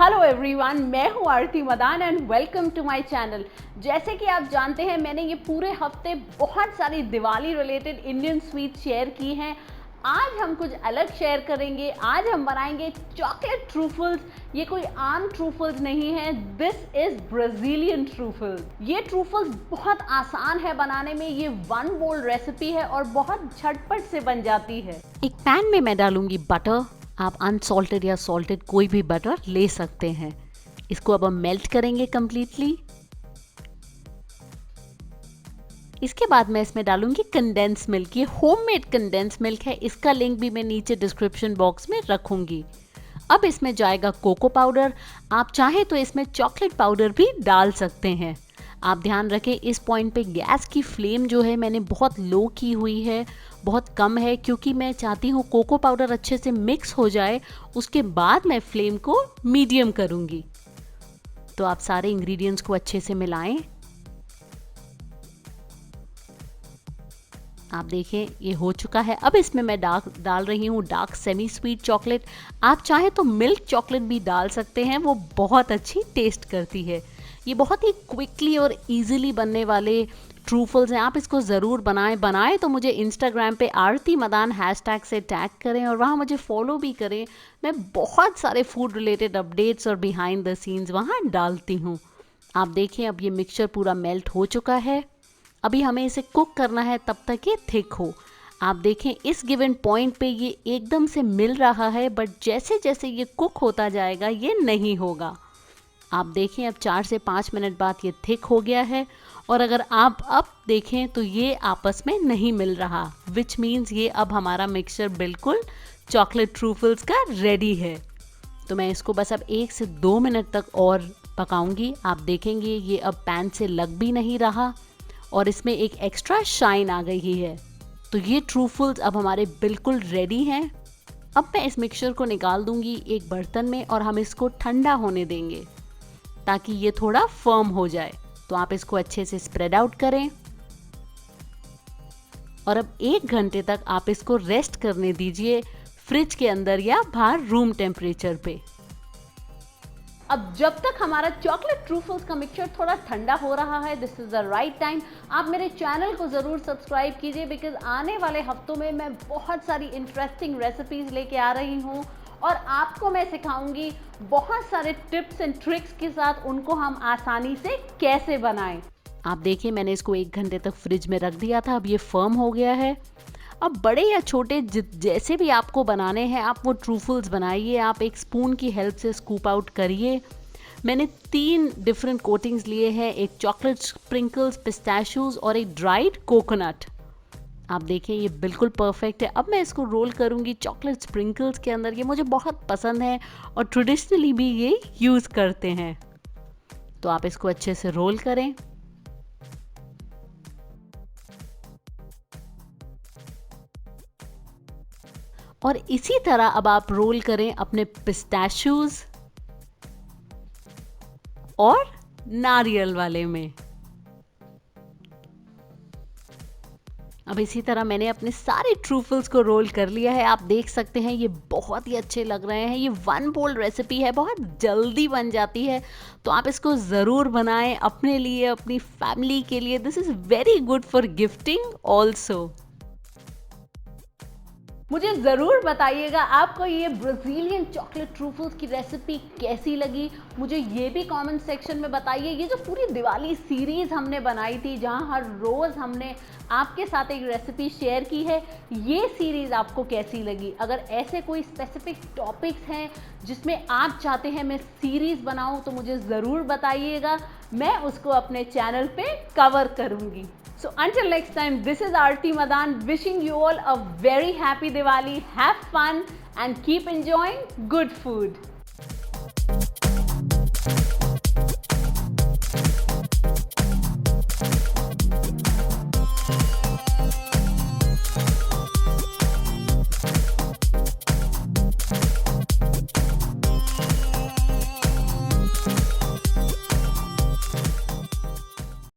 Hello everyone, मैं हूँ Aarti Madan and welcome to my channel. जैसे कि आप जानते हैं, मैंने ये पूरे हफ्ते बहुत सारी Diwali related Indian sweet share की हैं। आज हम कुछ अलग शेयर करेंगे। आज हम बनाएंगे चॉकलेट ट्रूफल्स। ये कोई आम ट्रूफल्स नहीं है, दिस इज ब्राजीलियन ट्रूफल्स। ये ट्रूफल्स बहुत आसान है बनाने में। ये वन बोल रेसिपी है और बहुत झटपट से बन जाती है। एक पैन में मैं डालूंगी बटर। आप अनसॉल्टेड या सॉल्टेड कोई भी बटर ले सकते हैं। इसको अब हम मेल्ट करेंगे कंप्लीटली। इसके बाद मैं इसमें डालूंगी कंडेंस मिल्क। ये होममेड कंडेंस मिल्क है। इसका लिंक भी मैं नीचे डिस्क्रिप्शन बॉक्स में रखूंगी। अब इसमें जाएगा कोको पाउडर। आप चाहें तो इसमें चॉकलेट पाउडर भी डाल सकते हैं। आप ध्यान रखें, इस पॉइंट पे गैस की फ्लेम जो है मैंने बहुत लो की हुई है, बहुत कम है, क्योंकि मैं चाहती हूँ कोको पाउडर अच्छे से मिक्स हो जाए। उसके बाद मैं फ्लेम को मीडियम करूँगी। तो आप सारे इंग्रेडिएंट्स को अच्छे से मिलाएं। आप देखें ये हो चुका है। अब इसमें मैं डाल रही हूँ डार्क सेमी स्वीट चॉकलेट। आप चाहें तो मिल्क चॉकलेट भी डाल सकते हैं, वो बहुत अच्छी टेस्ट करती है। ये बहुत ही क्विकली और इजीली बनने वाले ट्रूफल्स हैं। आप इसको ज़रूर बनाएं तो मुझे इंस्टाग्राम पे आरती मदान हैशटैग से टैग करें और वहाँ मुझे फॉलो भी करें। मैं बहुत सारे फूड रिलेटेड अपडेट्स और बिहाइंड द सीन्स वहाँ डालती हूँ। आप देखें अब ये मिक्सचर पूरा मेल्ट हो चुका है। अभी हमें इसे कुक करना है तब तक ये थिक हो। आप देखें इस गिवन पॉइंट पे ये एकदम से मिल रहा है, बट जैसे जैसे ये कुक होता जाएगा ये नहीं होगा। आप देखें अब 4 से 5 मिनट बाद ये थिक हो गया है। और अगर आप अब देखें तो ये आपस में नहीं मिल रहा, विच मीन्स ये अब हमारा मिक्सचर बिल्कुल चॉकलेट ट्रूफल्स का रेडी है। तो मैं इसको बस अब 1 से 2 मिनट तक और पकाऊंगी। आप देखेंगे ये अब पैन से लग भी नहीं रहा और इसमें एक एक्स्ट्रा शाइन आ गई है। तो ये ट्रूफल्स अब हमारे बिल्कुल रेडी हैं। अब मैं इस मिक्सचर को निकाल दूंगी एक बर्तन में और हम इसको ठंडा होने देंगे ताकि ये थोड़ा फर्म हो जाए। तो आप इसको अच्छे से स्प्रेड आउट करें और अब 1 घंटे तक आप इसको रेस्ट करने दीजिए फ्रिज के अंदर या बाहर रूम टेम्परेचर पे। अब जब तक हमारा चॉकलेट ट्रूफल्स का मिक्सचर थोड़ा ठंडा हो रहा है, this is the right time आप मेरे चैनल को ज़रूर सब्सक्राइब कीजिए, बिकॉज आने वाले हफ्तों में मैं बहुत सारी इंटरेस्टिंग रेसिपीज़ लेके आ रही हूँ और आपको मैं सिखाऊंगी बहुत सारे टिप्स एंड ट्रिक्स के साथ उनको हम आसानी से कैसे बनाएं। आप देखिए मैंने इसको 1 घंटे तक फ्रिज में रख दिया था। अब ये फर्म हो गया है। अब बड़े या छोटे जैसे भी आपको बनाने हैं आप वो ट्रूफल्स बनाइए। आप एक स्पून की हेल्प से स्कूप आउट करिए। मैंने 3 डिफरेंट कोटिंग्स लिए हैं, एक चॉकलेट स्प्रिंकल्स, पिस्ताशियोज और एक ड्राइड कोकोनट। आप देखें ये बिल्कुल परफेक्ट है। अब मैं इसको रोल करूंगी चॉकलेट स्प्रिंकल्स के अंदर। ये मुझे बहुत पसंद है और ट्रेडिशनली भी ये यूज़ करते हैं। तो आप इसको अच्छे से रोल करें। और इसी तरह अब आप रोल करें अपने पिस्ताशियोज और नारियल वाले में। अब इसी तरह मैंने अपने सारे ट्रूफल्स को रोल कर लिया है। आप देख सकते हैं ये बहुत ही अच्छे लग रहे हैं। ये वन बोल रेसिपी है, बहुत जल्दी बन जाती है। तो आप इसको ज़रूर बनाएं अपने लिए, अपनी फैमिली के लिए। This is very good for gifting also. मुझे ज़रूर बताइएगा आपको ये ब्राज़ीलियन चॉकलेट ट्रूफल्स की रेसिपी कैसी लगी। मुझे ये भी कमेंट सेक्शन में बताइए। ये जो पूरी दिवाली सीरीज़ हमने बनाई थी, जहाँ हर रोज़ हमने आपके साथ एक रेसिपी शेयर की है, ये सीरीज़ आपको कैसी लगी। अगर ऐसे कोई स्पेसिफिक टॉपिक्स हैं जिसमें आप चाहते हैं मैं सीरीज़ बनाऊँ तो मुझे ज़रूर बताइएगा। मैं उसको अपने चैनल पे कवर करूँगी। So until next time, this is Aarti Madan wishing you all a very happy Diwali. Have fun and keep enjoying good food.